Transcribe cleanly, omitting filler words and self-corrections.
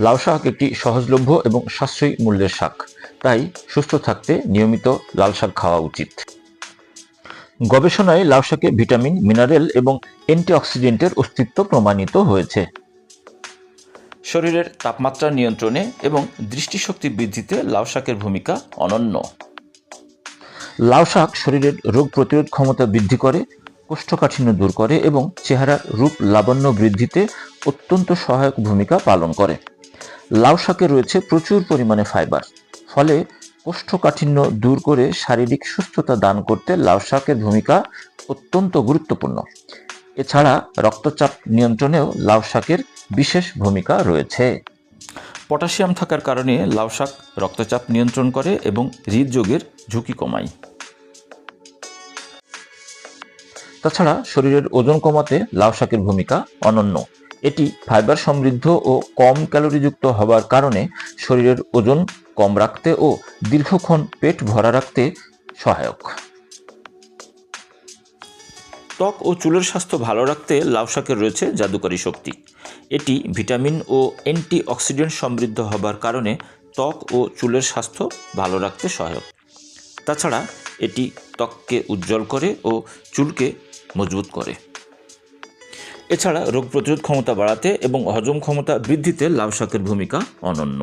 লাউ শাক একটি সহজলভ্য এবং সাশ্রয়ী মূল্যের শাক, তাই সুস্থ থাকতে নিয়মিত লাল শাক খাওয়া উচিত। গবেষণায় লাউ শাকে ভিটামিন, মিনারেল এবং অ্যান্টিঅক্সিডেন্টের অস্তিত্ব প্রমাণিত হয়েছে। শরীরের তাপমাত্রা নিয়ন্ত্রণে এবং দৃষ্টিশক্তি বৃদ্ধিতে লাউ শাকের ভূমিকা অনন্য। লাউ শাক শরীরের রোগ প্রতিরোধ ক্ষমতা বৃদ্ধি করে, কোষ্ঠকাঠিন্য দূর করে এবং চেহারার রূপ লাবণ্য বৃদ্ধিতে অত্যন্ত সহায়ক ভূমিকা পালন করে। লাউ শাকে রয়েছে প্রচুর পরিমাণে ফাইবার, ফলে কোষ্ঠকাঠিন্য দূর করে শারীরিক সুস্থতা দান করতে লাউ শাকের ভূমিকা অত্যন্ত গুরুত্বপূর্ণ। এছাড়া রক্তচাপ নিয়ন্ত্রণেও লাউ শাকের বিশেষ ভূমিকা রয়েছে। পটাশিয়াম থাকার কারণে লাউ শাক রক্তচাপ নিয়ন্ত্রণ করে এবং হৃদরোগের ঝুঁকি কমায়। তাছাড়া শরীরের ওজন কমাতে লাউ শাকের ভূমিকা অনন্য। এটি ফাইবার সমৃদ্ধ ও কম ক্যালোরিযুক্ত হবার কারণে শরীরের ওজন কম রাখতে ও দীর্ঘক্ষণ পেট ভরা রাখতে সহায়ক। ত্বক ও চুলের স্বাস্থ্য ভালো রাখতে লাউ শাকের রয়েছে জাদুকরী শক্তি। এটি ভিটামিন ও অ্যান্টিঅক্সিডেন্ট সমৃদ্ধ হবার কারণে ত্বক ও চুলের স্বাস্থ্য ভালো রাখতে সহায়ক। তাছাড়া এটি ত্বককে উজ্জ্বল করে ও চুলকে মজবুত করে। এছাড়া রোগ প্রতিরোধ ক্ষমতা বাড়াতে এবং হজম ক্ষমতা বৃদ্ধিতে লাউ শাকের ভূমিকা অনন্য।